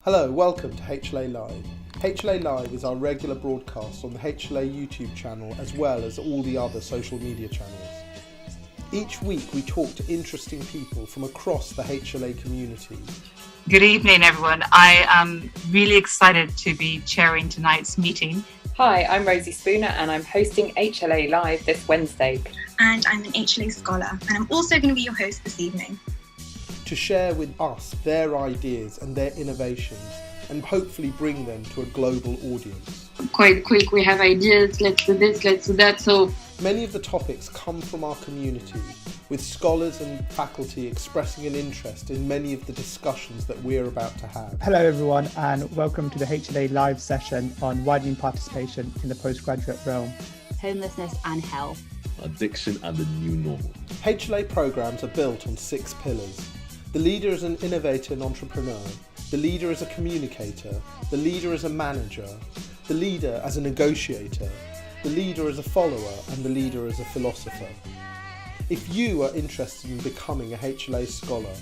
Hello, welcome to HLA Live. HLA Live is our regular broadcast on the HLA YouTube channel as well as all the other social media channels. Each week we talk to interesting people from across the HLA community. Good evening, everyone. I am really excited to be chairing tonight's meeting. Hi, I'm Rosie Spooner and I'm hosting HLA Live this Wednesday. And I'm an HLA scholar and I'm also going to be your host this evening. To share with us their ideas and their innovations and hopefully bring them to a global audience. Quite quick, we have ideas, let's do this, let's do that. So many of the topics come from our community, with scholars and faculty expressing an interest in many of the discussions that we're about to have. Hello everyone and welcome to the HLA Live session on widening participation in the postgraduate realm. Homelessness and health. Addiction and the new normal. HLA programs are built on 6 pillars. The leader is an innovator and entrepreneur. The leader is a communicator. The leader is a manager. The leader as a negotiator. The leader is a follower, and the leader is a philosopher. If you are interested in becoming a HLA scholar,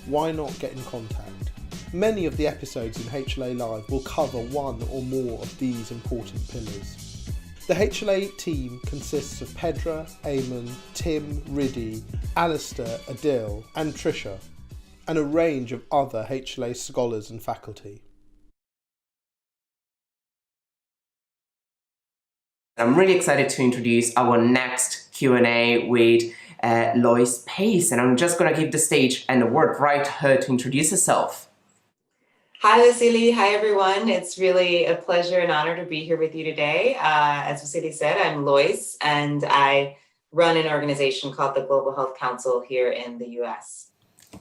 why not get in contact? Many of the episodes in HLA Live will cover one or more of these important pillars. The HLA team consists of Pedra, Eamon, Tim, Riddy, Alistair, Adil and Trisha, and a range of other HLA scholars and faculty. I'm really excited to introduce our next Q&A with Lois Pace, and I'm just going to give the stage and the word right to her to introduce herself. Hi, Vasily. Hi, everyone. It's really a pleasure and honor to be here with you today. As Vasily said, I'm Lois, and I run an organization called the Global Health Council here in the US.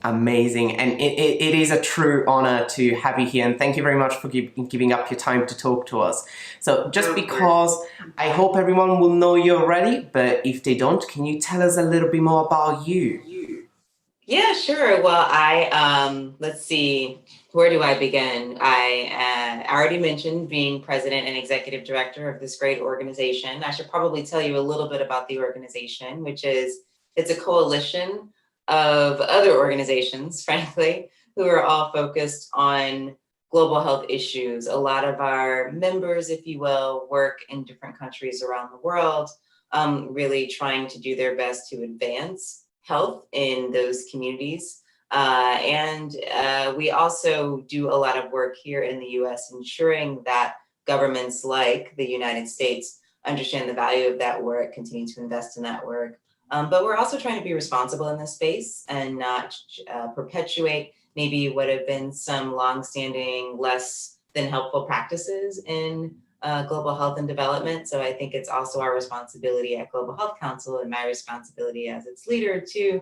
Amazing, and it is a true honor to have you here, and thank you very much for giving up your time to talk to us. So just because I hope everyone will know you already, but if they don't, can you tell us a little bit more about you? Yeah, sure. Well, let's see, where do I begin? I already mentioned being president and executive director of this great organization. I should probably tell you a little bit about the organization, which is, it's a coalition of other organizations, frankly, who are all focused on global health issues. A lot of our members, if you will, work in different countries around the world, really trying to do their best to advance health in those communities. And we also do a lot of work here in the US, ensuring that governments like the United States understand the value of that work, continue to invest in that work. But we're also trying to be responsible in this space and not perpetuate maybe what have been some longstanding, less than helpful practices in global health and development. So I think it's also our responsibility at Global Health Council and my responsibility as its leader to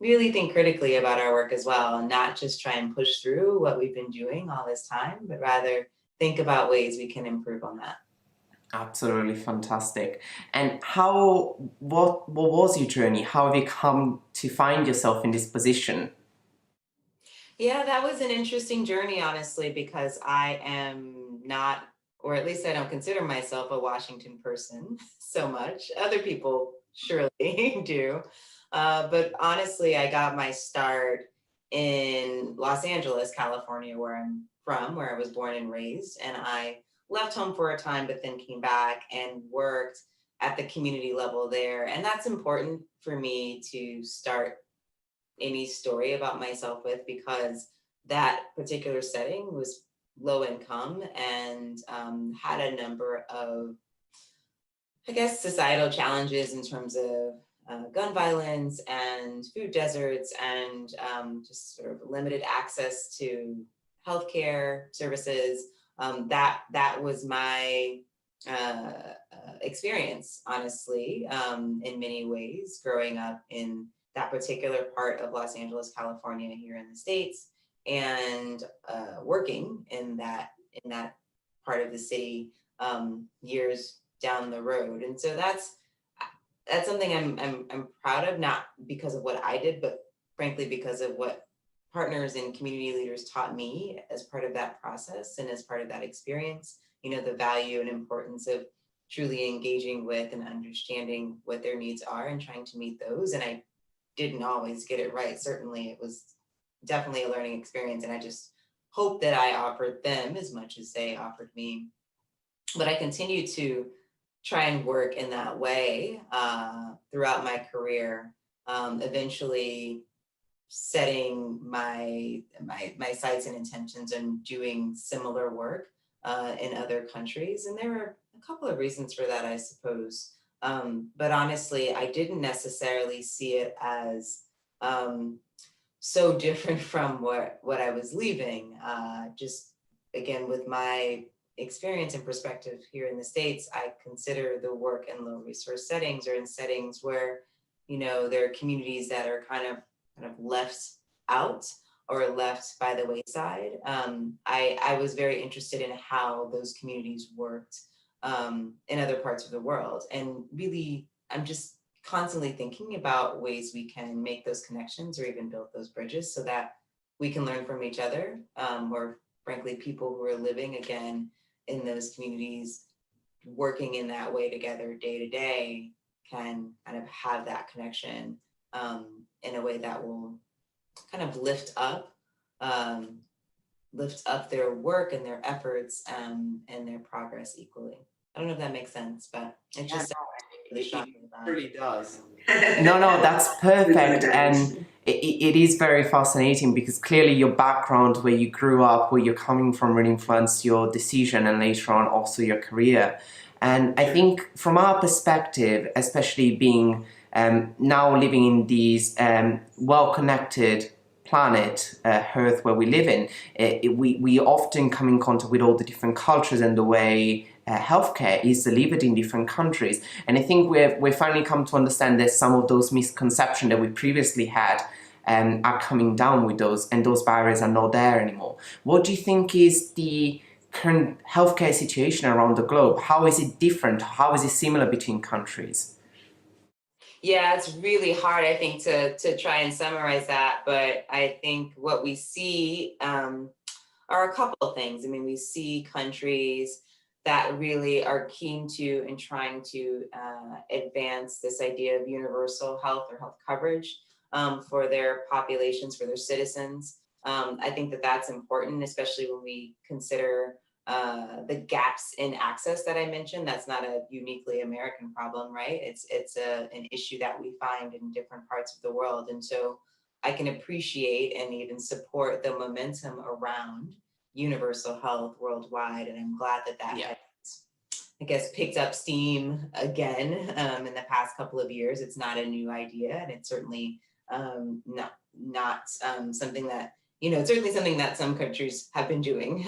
really think critically about our work as well, and not just try and push through what we've been doing all this time, but rather think about ways we can improve on that. Absolutely fantastic. And what was your journey? How have you come to find yourself in this position? Yeah, that was an interesting journey, honestly, because I am not, or at least I don't consider myself a Washington person so much. Other people surely do. But honestly, I got my start in Los Angeles, California, where I'm from, where I was born and raised. And I left home for a time, but then came back and worked at the community level there. And that's important for me to start any story about myself with, because that particular setting was low income and had a number of, I guess, societal challenges in terms of gun violence and food deserts and just sort of limited access to healthcare services. That was my experience, honestly, in many ways, growing up in that particular part of Los Angeles, California, here in the States, and working in that part of the city years down the road. And so that's something I'm proud of, not because of what I did, but frankly because of what partners and community leaders taught me as part of that process and as part of that experience. You know, the value and importance of truly engaging with and understanding what their needs are and trying to meet those. And I didn't always get it right. Certainly, it was definitely a learning experience, and I just hope that I offered them as much as they offered me. But I continue to try and work in that way throughout my career, eventually setting my sights and intentions and doing similar work in other countries. And there are a couple of reasons for that, I suppose. But honestly, I didn't necessarily see it as so different from what I was leaving. Just again, with my experience and perspective here in the States, I consider the work in low resource settings or in settings where, there are communities that are kind of left out or left by the wayside. I was very interested in how those communities worked in other parts of the world. And really, I'm just constantly thinking about ways we can make those connections or even build those bridges so that we can learn from each other, or frankly, people who are living again in those communities, working in that way together day to day, can kind of have that connection in a way that will kind of lift up their work and their efforts and their progress equally. I don't know if that makes sense, but it just really shocking. It really does. No, that's perfect. And it is very fascinating because clearly your background, where you grew up, where you're coming from, really influenced your decision and later on also your career. And I think from our perspective, especially being now living in these well-connected planet, Earth, where we live in, we often come in contact with all the different cultures and the way healthcare is delivered in different countries. And I think we've finally come to understand that some of those misconceptions that we previously had are coming down with those, and those barriers are not there anymore. What do you think is the current healthcare situation around the globe? How is it different? How is it similar between countries? Yeah, it's really hard, I think, to try and summarize that. But I think what we see are a couple of things. I mean, we see countries that really are keen to and trying to advance this idea of universal health or health coverage for their populations, for their citizens. I think that that's important, especially when we consider the gaps in access that I mentioned. That's not a uniquely American problem, right? It's an issue that we find in different parts of the world. And so I can appreciate and even support the momentum around universal health worldwide. And I'm glad that has, I guess, picked up steam again in the past couple of years. It's not a new idea, and it's certainly not something that, it's certainly something that some countries have been doing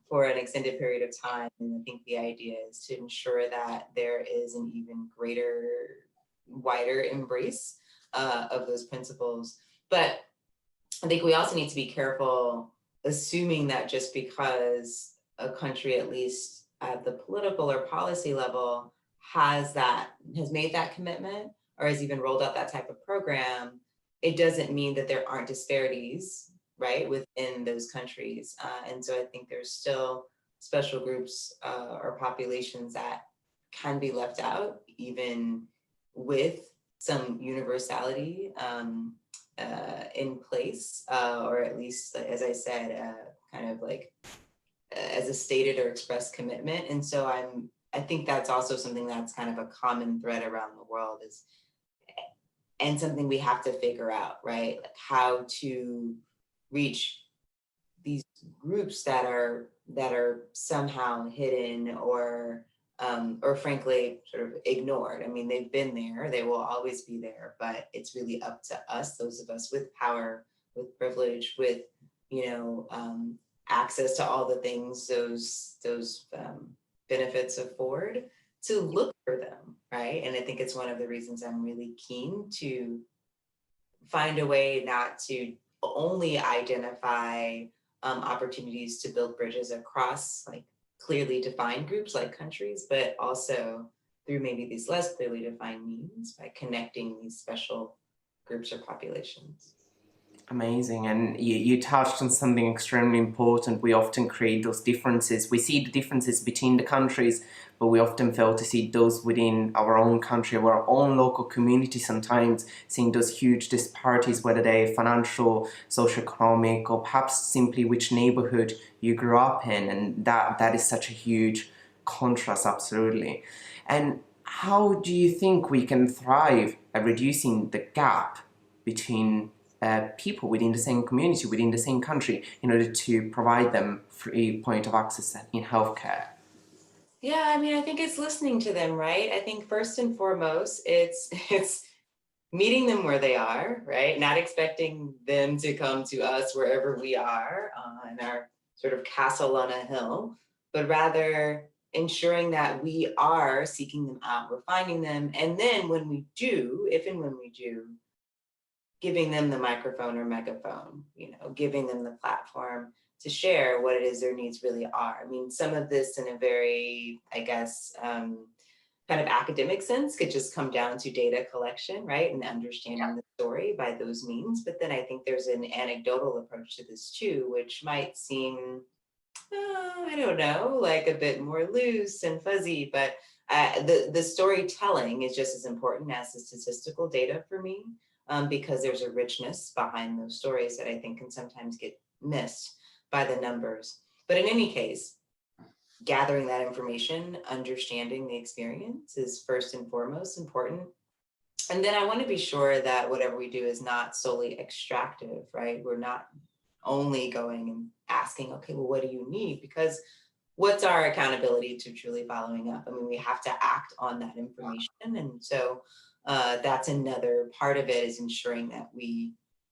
for an extended period of time. And I think the idea is to ensure that there is an even greater, wider embrace of those principles. But I think we also need to be careful assuming that just because a country, at least at the political or policy level, has made that commitment or has even rolled out that type of program, it doesn't mean that there aren't disparities, right, within those countries. And so I think there's still special groups or populations that can be left out, even with some universality in place, or at least, as I said, kind of like as a stated or expressed commitment. And so I think that's also something that's kind of a common thread around the world, and something we have to figure out, right? Like how to reach these groups that are somehow hidden or frankly sort of ignored. I mean, they've been there, they will always be there, but it's really up to us, those of us with power, with privilege, with access to all the things those benefits afford, to look for them, right? And I think it's one of the reasons I'm really keen to find a way not to only identify opportunities to build bridges across like clearly defined groups like countries, but also through maybe these less clearly defined means by connecting these special groups or populations. Amazing. And you touched on something extremely important. We often create those differences. We see the differences between the countries, but we often fail to see those within our own country, our own local community sometimes, seeing those huge disparities, whether they're financial, socioeconomic, or perhaps simply which neighborhood you grew up in. And that is such a huge contrast, absolutely. And how do you think we can thrive at reducing the gap between people within the same community, within the same country, in order to provide them free point of access in healthcare? Yeah, I mean, I think it's listening to them, right? I think first and foremost, it's meeting them where they are, right? Not expecting them to come to us wherever we are in our sort of castle on a hill, but rather ensuring that we are seeking them out, we're finding them, and then when we do, if and when we do, giving them the microphone or megaphone, giving them the platform to share what it is their needs really are. I mean, some of this in a very, I guess, kind of academic sense could just come down to data collection, right? And understanding the story by those means. But then I think there's an anecdotal approach to this too, which might seem, I don't know, like a bit more loose and fuzzy, but the storytelling is just as important as the statistical data for me. Because there's a richness behind those stories that I think can sometimes get missed by the numbers. But in any case, gathering that information, understanding the experience is first and foremost important. And then I want to be sure that whatever we do is not solely extractive, right? We're not only going and asking, okay, well, what do you need? Because what's our accountability to truly following up? I mean, we have to act on that information. And so that's another part of it, is ensuring that we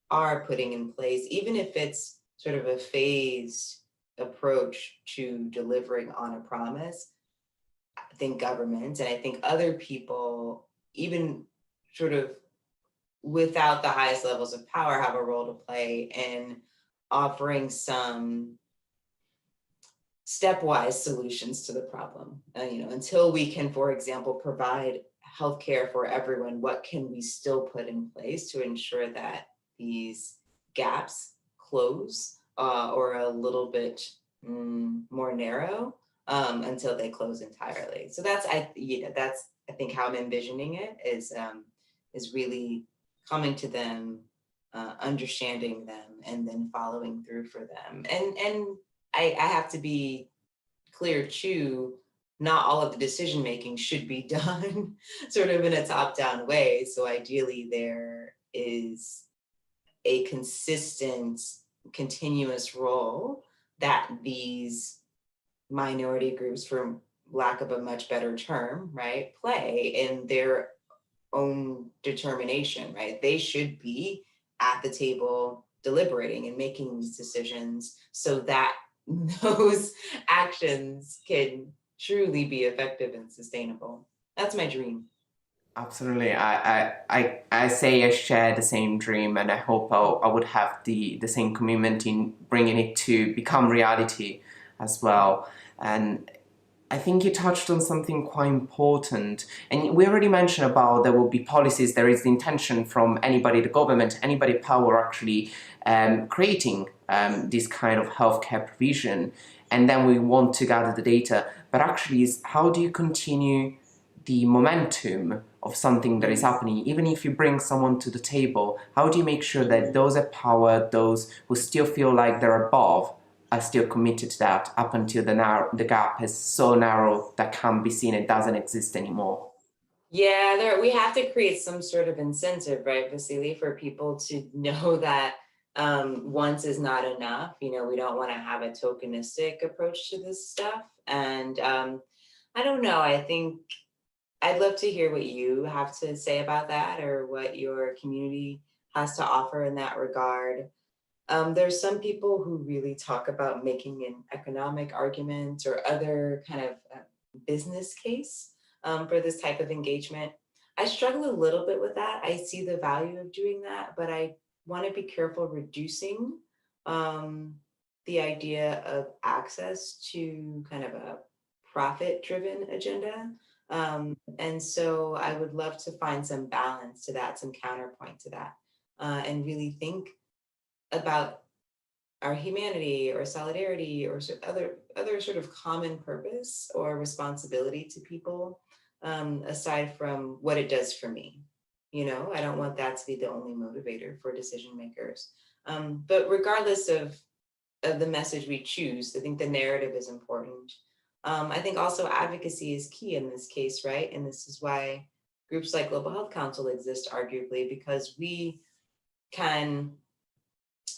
are putting in place, even if it's sort of a phased approach to delivering on a promise. I think government and I think other people, even sort of without the highest levels of power, have a role to play in offering some stepwise solutions to the problem. Until we can, for example, provide healthcare for everyone, what can we still put in place to ensure that these gaps close or a little bit more narrow until they close entirely? So that's I think how I'm envisioning it is really coming to them, understanding them, and then following through for them. And I have to be clear too, not all of the decision making should be done sort of in a top-down way. So ideally there is a consistent, continuous role that these minority groups, for lack of a much better term, right, play in their own determination, right? They should be at the table deliberating and making these decisions so that those actions can truly be effective and sustainable. That's my dream. Absolutely. I say I share the same dream, and I hope I would have the same commitment in bringing it to become reality as well. And I think you touched on something quite important, and we already mentioned about there will be policies. There is the intention from anybody, the government, anybody power actually creating this kind of healthcare provision, and then we want to gather the data. But actually, is how do you continue the momentum of something that is happening? Even if you bring someone to the table, how do you make sure that those at power, those who still feel like they're above, are still committed to that up until the gap is so narrow that can't be seen, it doesn't exist anymore? Yeah, we have to create some sort of incentive, right, Vasily, for people to know that once is not enough. We don't want to have a tokenistic approach to this stuff. And I don't know, I think I'd love to hear what you have to say about that, or what your community has to offer in that regard. There's some people who really talk about making an economic argument or other kind of business case for this type of engagement. I struggle a little bit with that. I see the value of doing that, but I want to be careful reducing the idea of access to kind of a profit-driven agenda. And so I would love to find some balance to that, some counterpoint to that, and really think about our humanity or solidarity or other sort of common purpose or responsibility to people, aside from what it does for me. I don't want that to be the only motivator for decision makers. But regardless of the message we choose, I think the narrative is important. I think also advocacy is key in this case, right? And this is why groups like Global Health Council exist, arguably, because we can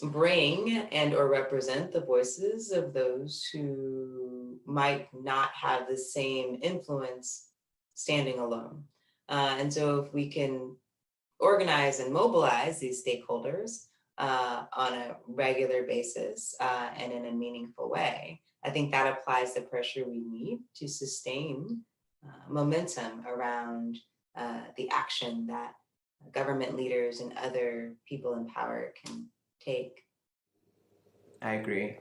bring and or represent the voices of those who might not have the same influence standing alone. And so if we can organize and mobilize these stakeholders on a regular basis and in a meaningful way, I think that applies the pressure we need to sustain momentum around the action that government leaders and other people in power can take. I agree.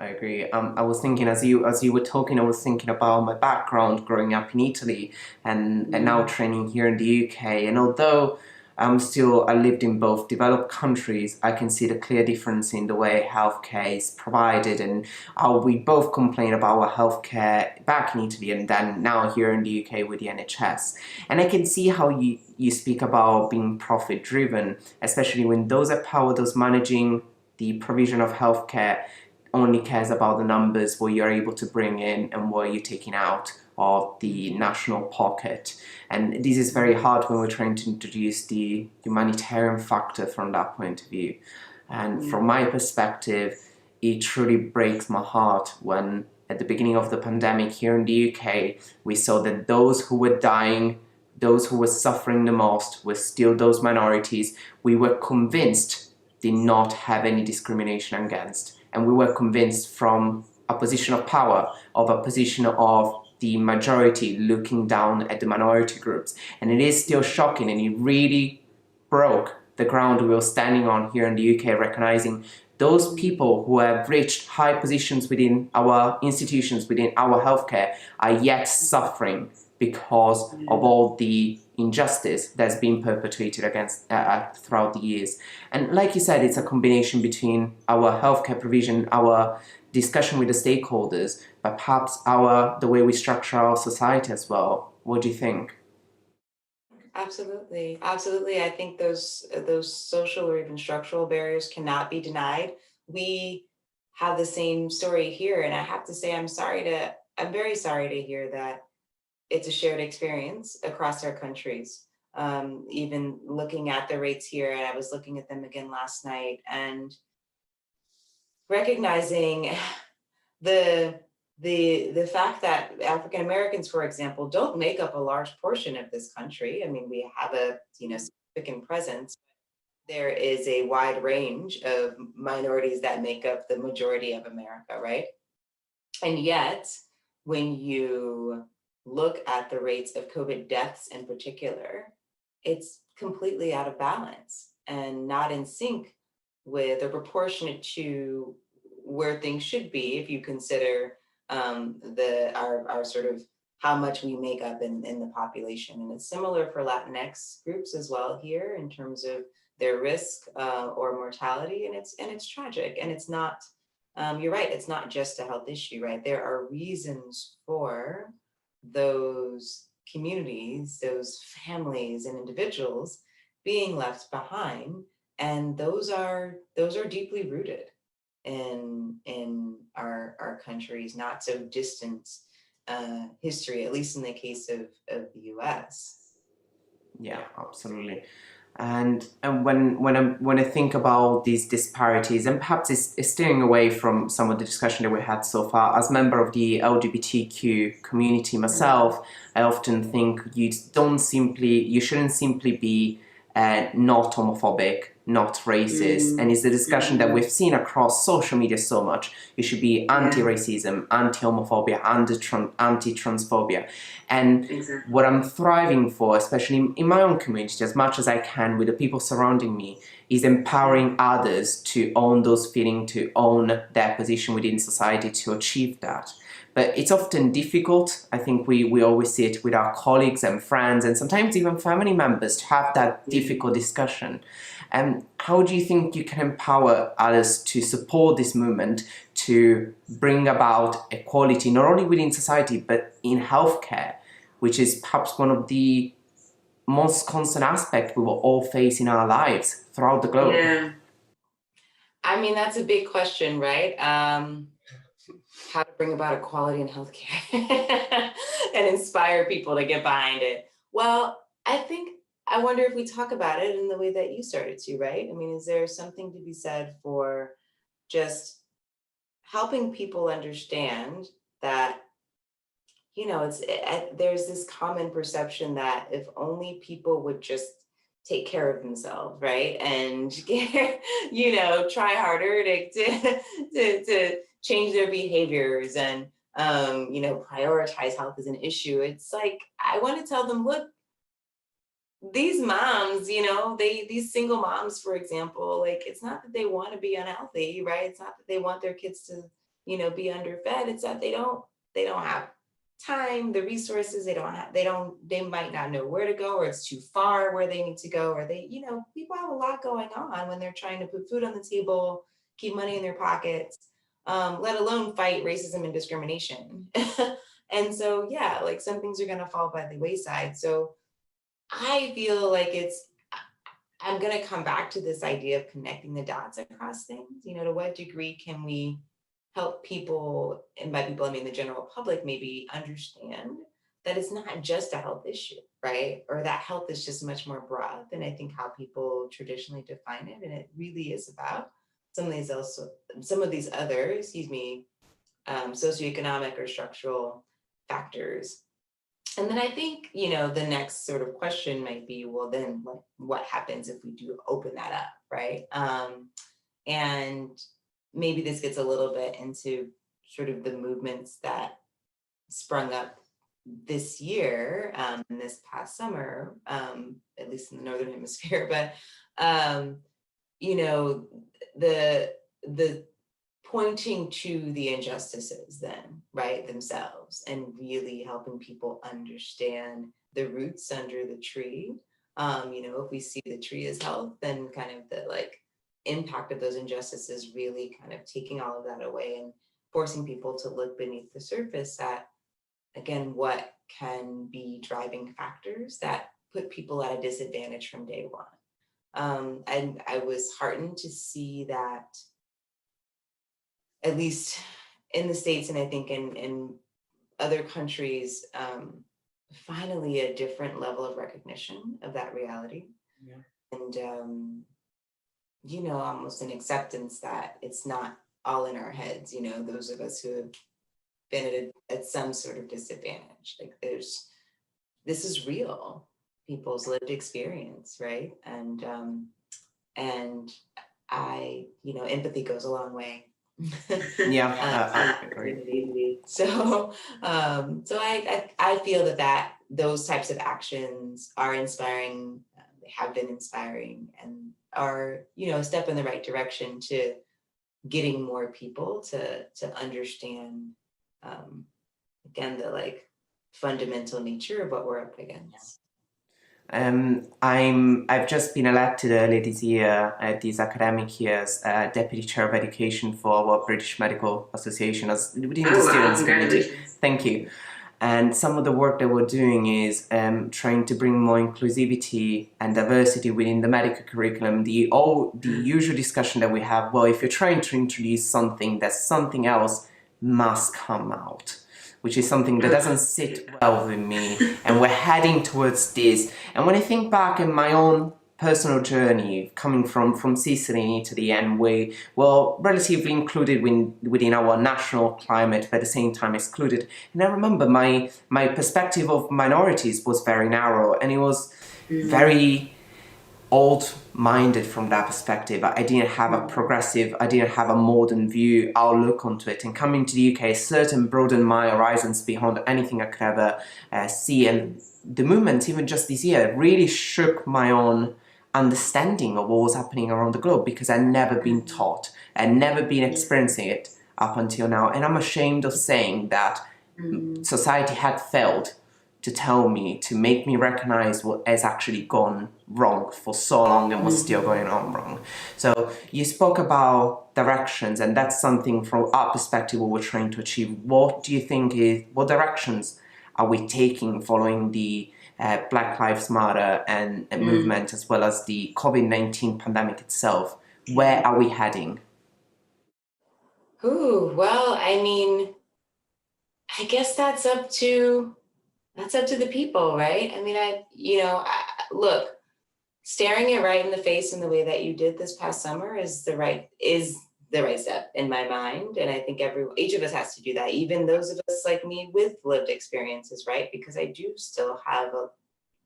I was thinking as you were talking, I was thinking about my background growing up in Italy and now training here in the UK. And although I lived in both developed countries, I can see the clear difference in the way healthcare is provided and how we both complain about our healthcare back in Italy and then now here in the UK with the NHS. And I can see how you speak about being profit driven, especially when those at power, those managing the provision of healthcare, only cares about the numbers, what you're able to bring in and what you're taking out of the national pocket. And this is very hard when we're trying to introduce the humanitarian factor from that point of view. And from my perspective, it truly breaks my heart when at the beginning of the pandemic here in the UK, we saw that those who were dying, those who were suffering the most were still those minorities we were convinced did not have any discrimination against. And we were convinced from a position of power, of a position of the majority looking down at the minority groups. And it is still shocking, and it really broke the ground we were standing on here in the UK, recognizing those people who have reached high positions within our institutions, within our healthcare, are yet suffering because of all the injustice that's been perpetrated against throughout the years. And like you said, it's a combination between our healthcare provision, our discussion with the stakeholders, but perhaps the way we structure our society as well. What do you think? Absolutely. I think those social or even structural barriers cannot be denied. We have the same story here, and I have to say I'm very sorry to hear that it's a shared experience across our countries. Even looking at the rates here, and I was looking at them again last night, and recognizing the fact that African Americans, for example, don't make up a large portion of this country. I mean, we have a significant presence. There is a wide range of minorities that make up the majority of America, right? And yet, when you look at the rates of COVID deaths in particular, it's completely out of balance and not in sync with or proportionate to where things should be if you consider our sort of how much we make up in the population. And it's similar for Latinx groups as well here in terms of their risk or mortality, and it's tragic. And it's not, you're right, it's not just a health issue, right? There are reasons for those communities, those families and individuals being left behind, and those are deeply rooted in our country's not so distant history, at least in the case of the US. Yeah, absolutely. And when I think about these disparities, and perhaps it's steering away from some of the discussion that we had so far, as a member of the LGBTQ community myself, I often think you shouldn't simply be not homophobic, not racist. And it's the discussion that we've seen across social media so much. You should be anti-racism, anti-homophobia, anti-transphobia. And what I'm thriving for, especially in my own community, as much as I can with the people surrounding me, is empowering others to own those feelings, to own their position within society, to achieve that. But it's often difficult. I think we always see it with our colleagues and friends and sometimes even family members to have that difficult discussion. How do you think you can empower others to support this movement to bring about equality, not only within society, but in healthcare, which is perhaps one of the most constant aspects we will all face in our lives throughout the globe? Yeah. I mean, that's a big question, right? How to bring about equality in healthcare and inspire people to get behind it. Well, I wonder if we talk about it in the way that you started to, right? I mean, is there something to be said for just helping people understand that, there's this common perception that if only people would just take care of themselves, right? And, try harder to change their behaviors and, prioritize health as an issue. It's like, I want to tell them, look, these moms, these single moms, for example, like, it's not that they want to be unhealthy, right? It's not that they want their kids to, be underfed. It's that they don't have time, the resources, they might not know where to go, or it's too far where they need to go, or people have a lot going on when they're trying to put food on the table, keep money in their pockets, let alone fight racism and discrimination. And so, yeah, like, some things are going to fall by the wayside. So I feel like I'm going to come back to this idea of connecting the dots across things. To what degree can we help people, and by people I mean the general public, maybe understand that it's not just a health issue, right? Or that health is just much more broad than I think how people traditionally define it. And it really is about some of these other, socioeconomic or structural factors. And then I think, the next sort of question might be, well, then what happens if we do open that up, right? And maybe this gets a little bit into sort of the movements that sprung up this year, and this past summer, at least in the Northern Hemisphere, but, the pointing to the injustices then, right, themselves, and really helping people understand the roots under the tree. If we see the tree as health, then kind of the impact of those injustices really kind of taking all of that away and forcing people to look beneath the surface at, again, what can be driving factors that put people at a disadvantage from day one. And I was heartened to see that, at least in the States, and I think in other countries, finally a different level of recognition of that reality. Yeah. And, almost an acceptance that it's not all in our heads, those of us who have been at some sort of disadvantage. Like, this is real, people's lived experience, right? And empathy goes a long way. Yeah, I agree. So I feel that those types of actions are inspiring. They have been inspiring, and are a step in the right direction to getting more people to understand, again, the fundamental nature of what we're up against. I've just been elected earlier this year, this academic year, as Deputy Chair of Education for our British Medical Association, as within the students' community. Thank you. And some of the work that we're doing is trying to bring more inclusivity and diversity within the medical curriculum. The usual discussion that we have, well, if you're trying to introduce something, that something else must come out, which is something that doesn't sit well with me, and we're heading towards this. And when I think back in my own personal journey, coming from Sicily in Italy, and we were relatively included within our national climate, but at the same time excluded. And I remember my perspective of minorities was very narrow, and it was very old-minded from that perspective. I didn't have a progressive, I didn't have a modern view, outlook onto it. And coming to the UK, certain broadened my horizons beyond anything I could ever see. And the movement, even just this year, really shook my own understanding of what was happening around the globe, because I'd never been taught, I'd never been experiencing it up until now. And I'm ashamed of saying that society had failed to tell me, to make me recognize what has actually gone wrong for so long and what's still going on wrong. So you spoke about directions, and that's something from our perspective what we're trying to achieve. What do you think what directions are we taking following the Black Lives Matter and movement, as well as the COVID-19 pandemic itself? Where are we heading? Ooh, well, I mean, I guess that's up to the people, right? I mean, look, staring it right in the face in the way that you did this past summer is the right step in my mind. And I think each of us has to do that, even those of us like me with lived experiences, right? Because I do still have a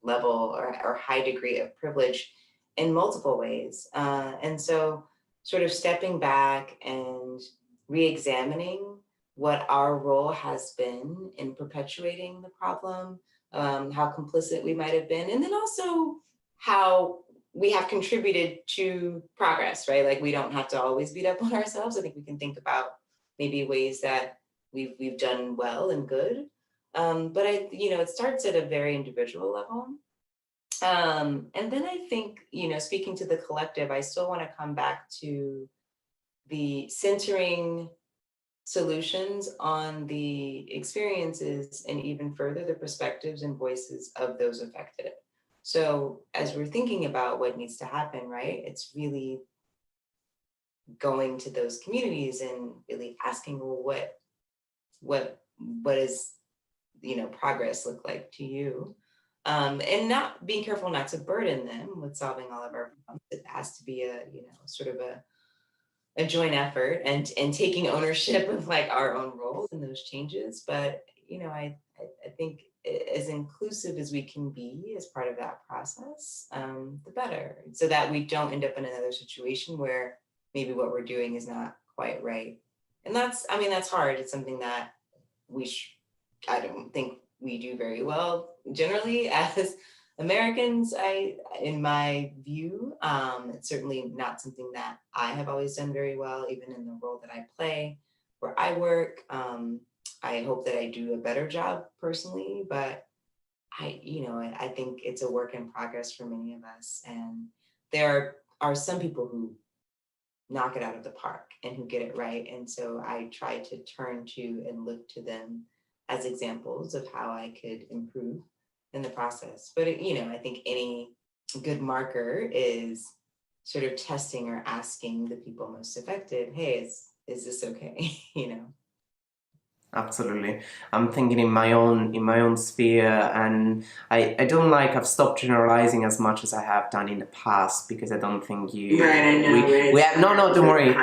level or high degree of privilege in multiple ways. And so sort of stepping back and re-examining what our role has been in perpetuating the problem, how complicit we might have been, and then also how we have contributed to progress, right? Like we don't have to always beat up on ourselves. I think we can think about maybe ways that we've done well and good. But it starts at a very individual level. And then I think, speaking to the collective, I still want to come back to the centering solutions on the experiences and even further the perspectives and voices of those affected. So as we're thinking about what needs to happen, right, it's really going to those communities and really asking, well, what is, progress look like to you? And not being careful not to burden them with solving all of our problems. It has to be a, sort of a joint effort and taking ownership of like our own role in those changes. But, I think as inclusive as we can be as part of that process, the better, so that we don't end up in another situation where maybe what we're doing is not quite right. And that's hard. It's something that I don't think we do very well generally as Americans, in my view. It's certainly not something that I have always done very well, even in the role that I play, where I work. I hope that I do a better job personally, but I think it's a work in progress for many of us. And there are some people who knock it out of the park and who get it right. And so I try to turn to and look to them as examples of how I could improve in the process. But I think any good marker is sort of testing or asking the people most affected, hey, is this okay? Absolutely. I'm thinking in my own sphere, and I've stopped generalizing as much as I have done in the past, because I don't think don't worry.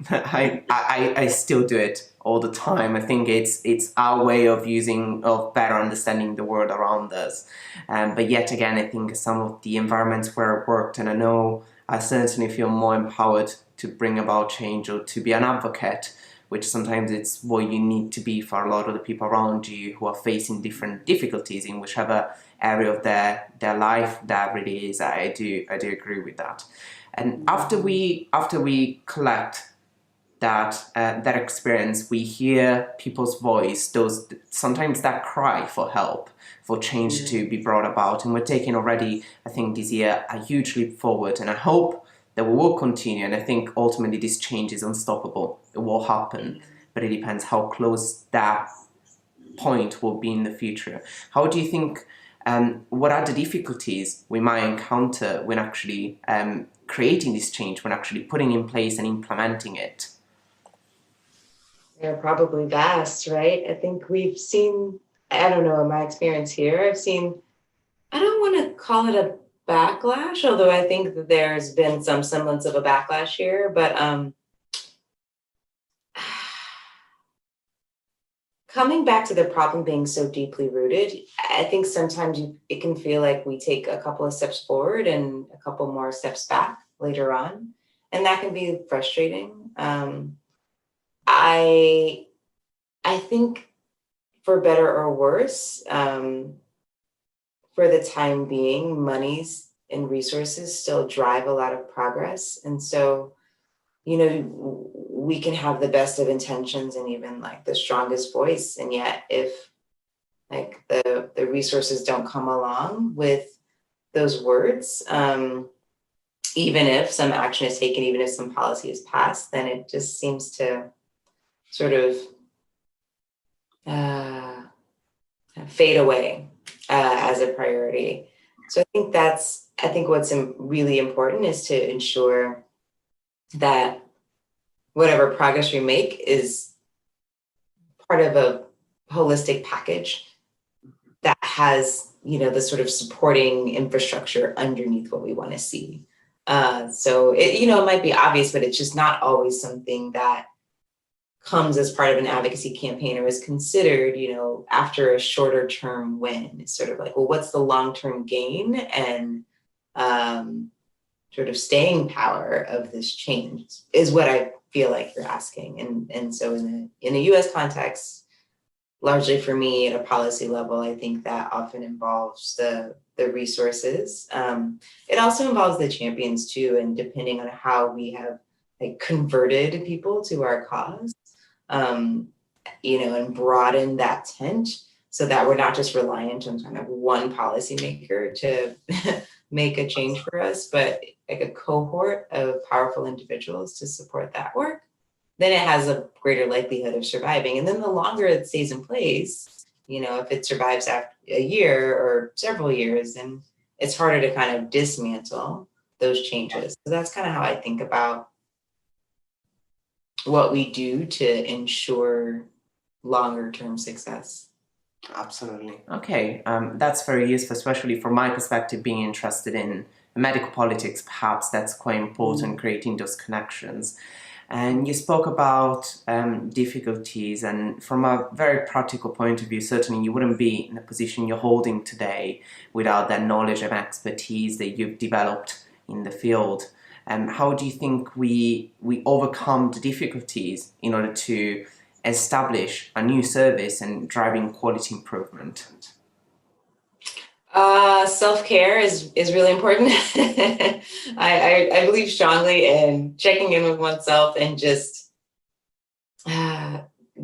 I still do it all the time. I think it's our way of better understanding the world around us. But yet again, I think some of the environments where I've worked, and I know I certainly feel more empowered to bring about change or to be an advocate, which sometimes it's what you need to be for a lot of the people around you who are facing different difficulties in whichever area of their life that really is. I do agree with that. And after we collect that experience, we hear people's voice, sometimes that cry for help, for change to be brought about. And we're taking already, I think, this year a huge leap forward, and I hope that we will continue. And I think ultimately this change is unstoppable. It will happen, but it depends how close that point will be in the future. How do you think, what are the difficulties we might encounter when actually creating this change, when actually putting in place and implementing it? They're probably vast, right? I think we've seen, I don't know, in my experience here, I've seen, I don't want to call it a backlash, although I think that there's been some semblance of a backlash here, but coming back to the problem being so deeply rooted, I think sometimes it can feel like we take a couple of steps forward and a couple more steps back later on, and that can be frustrating. I think, for better or worse, for the time being, monies and resources still drive a lot of progress. And so, we can have the best of intentions and even like the strongest voice. And yet if like the resources don't come along with those words. Even if some action is taken, even if some policy is passed, then it just seems to sort of fade away as a priority. So I think what's really important is to ensure that whatever progress we make is part of a holistic package that has, the sort of supporting infrastructure underneath what we want to see. So it might be obvious, but it's just not always something that comes as part of an advocacy campaign or is considered, after a shorter term win. It's sort of like, well, what's the long-term gain and sort of staying power of this change is what I feel like you're asking. And so in a US context, largely for me at a policy level, I think that often involves the resources. It also involves the champions too, and depending on how we have converted people to our cause, and broaden that tent so that we're not just reliant on kind of one policymaker to make a change for us, but like a cohort of powerful individuals to support that work, then it has a greater likelihood of surviving. And then the longer it stays in place, if it survives after a year or several years, then it's harder to kind of dismantle those changes. So that's kind of how I think about what we do to ensure longer term success. Absolutely. Okay, that's very useful, especially from my perspective, being interested in medical politics. Perhaps that's quite important, creating those connections. And you spoke about difficulties, and from a very practical point of view, certainly you wouldn't be in the position you're holding today without that knowledge and expertise that you've developed in the field. How do you think we overcome the difficulties in order to establish a new service and driving quality improvement? Self-care is really important. I believe strongly in checking in with oneself and just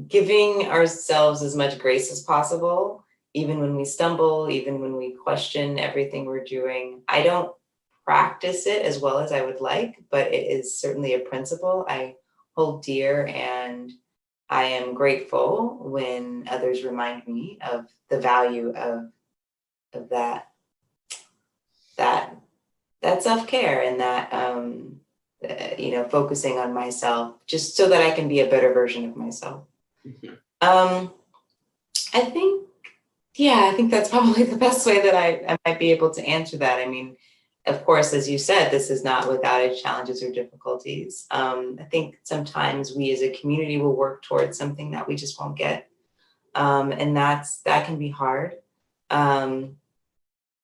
giving ourselves as much grace as possible, even when we stumble, even when we question everything we're doing. I don't practice it as well as I would like, but it is certainly a principle I hold dear, and I am grateful when others remind me of the value of that self-care and that focusing on myself just so that I can be a better version of myself. I think that's probably the best way that I might be able to answer that. I mean, of course, as you said, this is not without its challenges or difficulties. I think sometimes we as a community will work towards something that we just won't get. And that can be hard.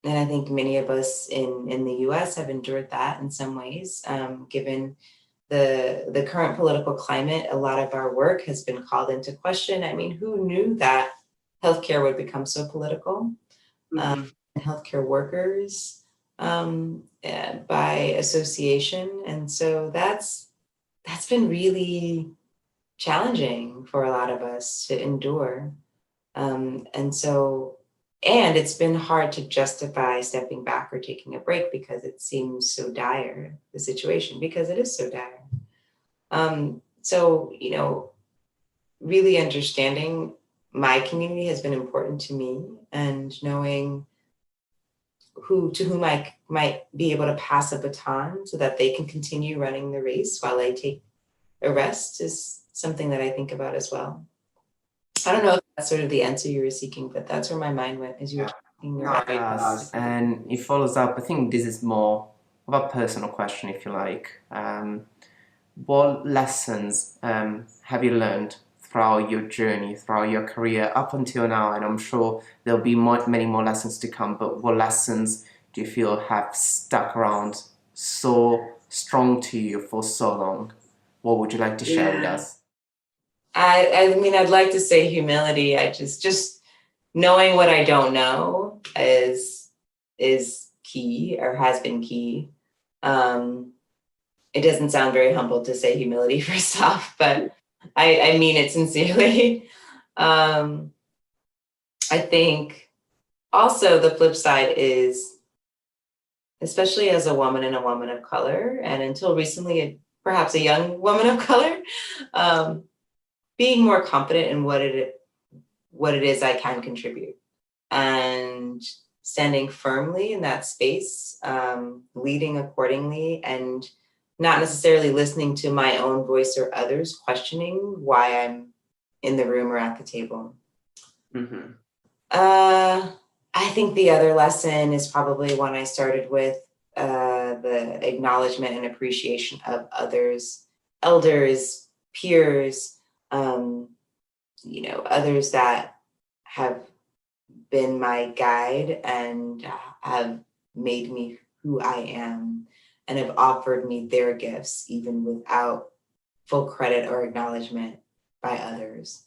And I think many of us in the US have endured that in some ways. Given the current political climate, a lot of our work has been called into question. I mean, who knew that healthcare would become so political? And healthcare workers by association. And so that's been really challenging for a lot of us to endure. And it's been hard to justify stepping back or taking a break because it seems so dire, the situation, because it is so dire. Really understanding my community has been important to me, and knowing to whom I might be able to pass a baton so that they can continue running the race while I take a rest is something that I think about as well. I don't know if that's sort of the answer you were seeking, but that's where my mind went as you were talking. Yes, and it follows up. I think this is more of a personal question, if you like. What lessons have you learned throughout your journey, throughout your career up until now? And I'm sure there'll be many more lessons to come, but what lessons do you feel have stuck around so strong to you for so long? What would you like to share with us? I mean, I'd like to say humility. I just knowing what I don't know is key, or has been key. It doesn't sound very humble to say humility first off, but I mean it sincerely. I think also the flip side is, especially as a woman and a woman of color, and until recently, perhaps a young woman of color, being more confident in what it is I can contribute, and standing firmly in that space, leading accordingly, and not necessarily listening to my own voice or others questioning why I'm in the room or at the table. Mm-hmm. I think the other lesson is probably one I started with, the acknowledgement and appreciation of others, elders, peers, others that have been my guide and have made me who I am and have offered me their gifts even without full credit or acknowledgement by others.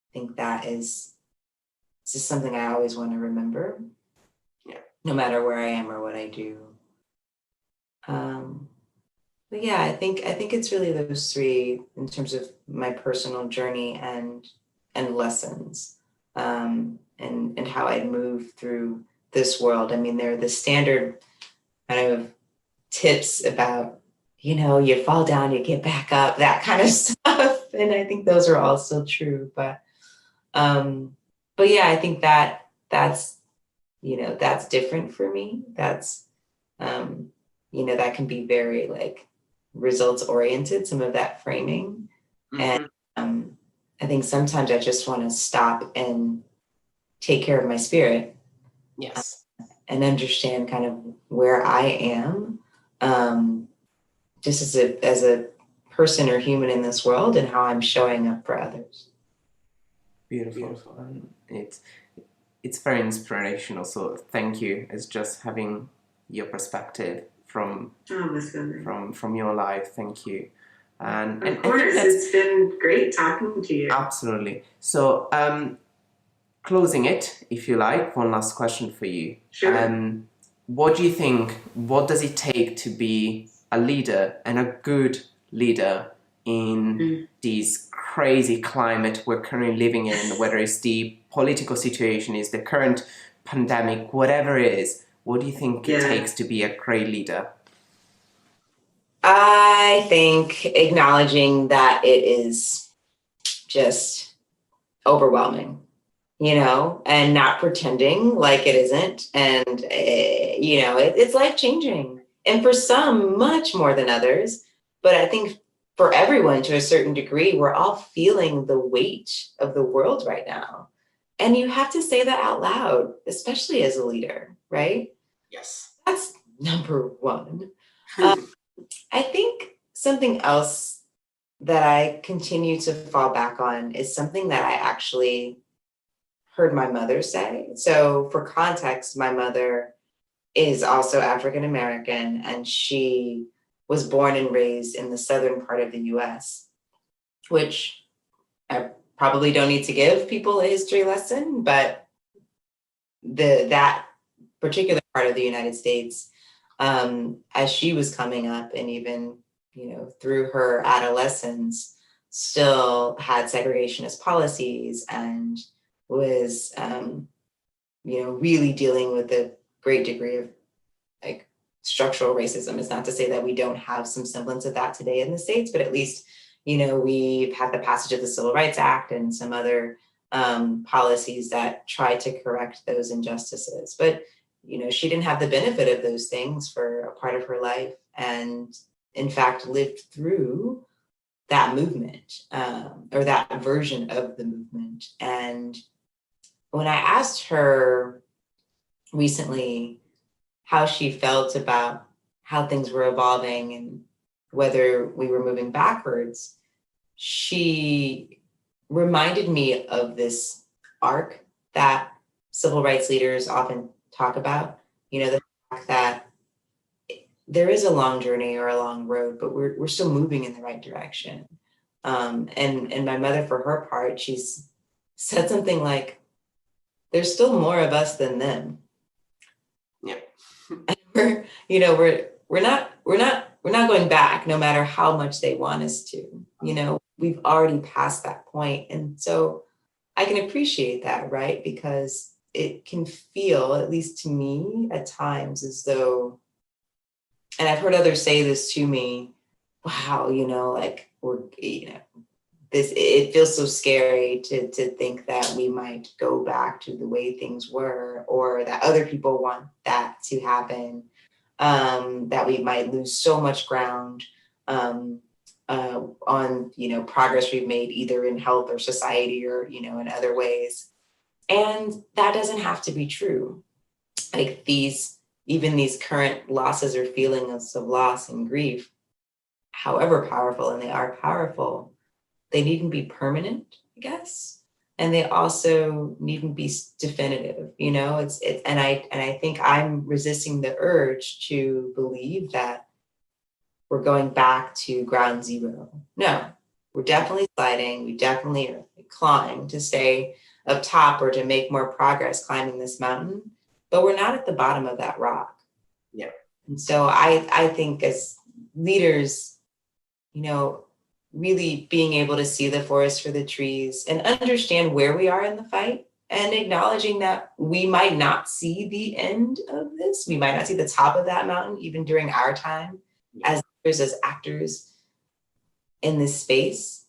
I think that is just something I always want to remember, no matter where I am or what I do. But yeah, I think it's really those three in terms of my personal journey and lessons, and how I move through this world. I mean, they're the standard kind of tips about, you fall down, you get back up, that kind of stuff. And I think those are all still true. But yeah, I think that's different for me. That's, that can be very like results oriented, some of that framing. Mm-hmm. And I think sometimes I just want to stop and take care of my spirit. Yes. And understand kind of where I am, just as a person or human in this world, and how I'm showing up for others. Beautiful. It's very inspirational. So thank you. It's just having your perspective from your life. Thank you. And of course, it's been great talking to you. Absolutely. So closing it, if you like, one last question for you. Sure. What do you think, what does it take to be a leader and a good leader in this crazy climate we're currently living in, whether it's the political situation, is the current pandemic, whatever it is? What do you think it takes to be a great leader? I think acknowledging that it is just overwhelming, and not pretending like it isn't. And, it's life-changing. And for some, much more than others. But I think for everyone, to a certain degree, we're all feeling the weight of the world right now. And you have to say that out loud, especially as a leader, right? Yes. That's number one. I think something else that I continue to fall back on is something that I actually heard my mother say. So for context, my mother is also African American, and she was born and raised in the southern part of the US, which I probably don't need to give people a history lesson, but that particular part of the United States, as she was coming up and even, through her adolescence, still had segregationist policies and was, really dealing with a great degree of like structural racism. It's not to say that we don't have some semblance of that today in the States, but at least, we've had the passage of the Civil Rights Act and some other policies that try to correct those injustices. But, she didn't have the benefit of those things for a part of her life, and in fact, lived through that movement, or that version of the movement. And when I asked her recently how she felt about how things were evolving and whether we were moving backwards, she reminded me of this arc that civil rights leaders often talk about, the fact that there is a long journey or a long road, but we're still moving in the right direction. And my mother, for her part, she's said something like, there's still more of us than them. Yeah. And we're not going back, no matter how much they want us to. We've already passed that point. And so I can appreciate that, right? Because it can feel, at least to me at times, as though, and I've heard others say this to me, wow, like it feels so scary to think that we might go back to the way things were, or that other people want that to happen, that we might lose so much ground on progress we've made either in health or society or in other ways. And that doesn't have to be true. Like even these current losses or feelings of loss and grief, however powerful, and they are powerful, they needn't be permanent, I guess. And they also needn't be definitive, and I think I'm resisting the urge to believe that we're going back to ground zero. No, we're definitely sliding. We definitely are clawing to stay up top or to make more progress climbing this mountain, but we're not at the bottom of that rock. Yeah. And so I think as leaders, really being able to see the forest for the trees and understand where we are in the fight and acknowledging that we might not see the end of this. We might not see the top of that mountain, even during our time as leaders, as actors in this space.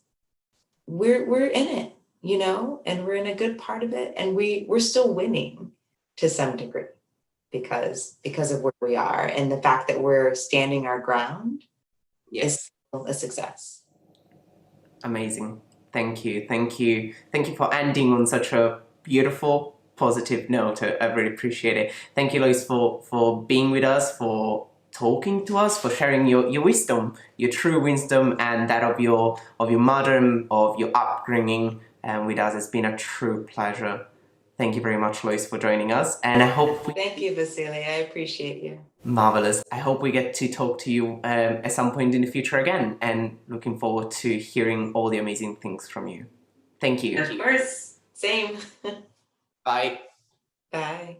We're in it, and we're in a good part of it. And we're still winning to some degree because of where we are. And the fact that we're standing our ground is still a success. Amazing. Thank you for ending on such a beautiful, positive note. I really appreciate it. Thank you, Lois, for being with us, for talking to us, for sharing your wisdom, your true wisdom, and that of your mother and of your upbringing with us. It's been a true pleasure. Thank you very much, Lois, for joining us. And I hope... Thank you, Vasily. I appreciate you. Marvelous. I hope we get to talk to you at some point in the future again, and looking forward to hearing all the amazing things from you. Thank you. Of course. Same. Bye. Bye.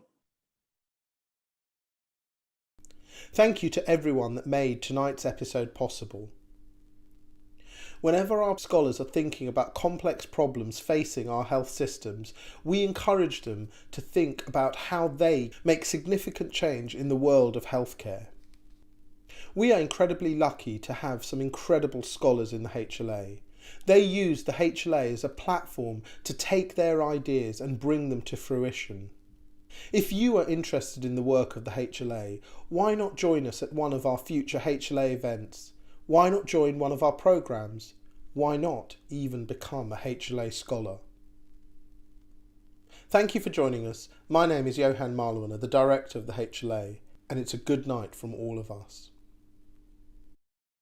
Thank you to everyone that made tonight's episode possible. Whenever our scholars are thinking about complex problems facing our health systems, we encourage them to think about how they make significant change in the world of healthcare. We are incredibly lucky to have some incredible scholars in the HLA. They use the HLA as a platform to take their ideas and bring them to fruition. If you are interested in the work of the HLA, why not join us at one of our future HLA events? Why not join one of our programs? Why not even become a HLA scholar? Thank you for joining us. My name is Johan Marlwana, the director of the HLA, and it's a good night from all of us.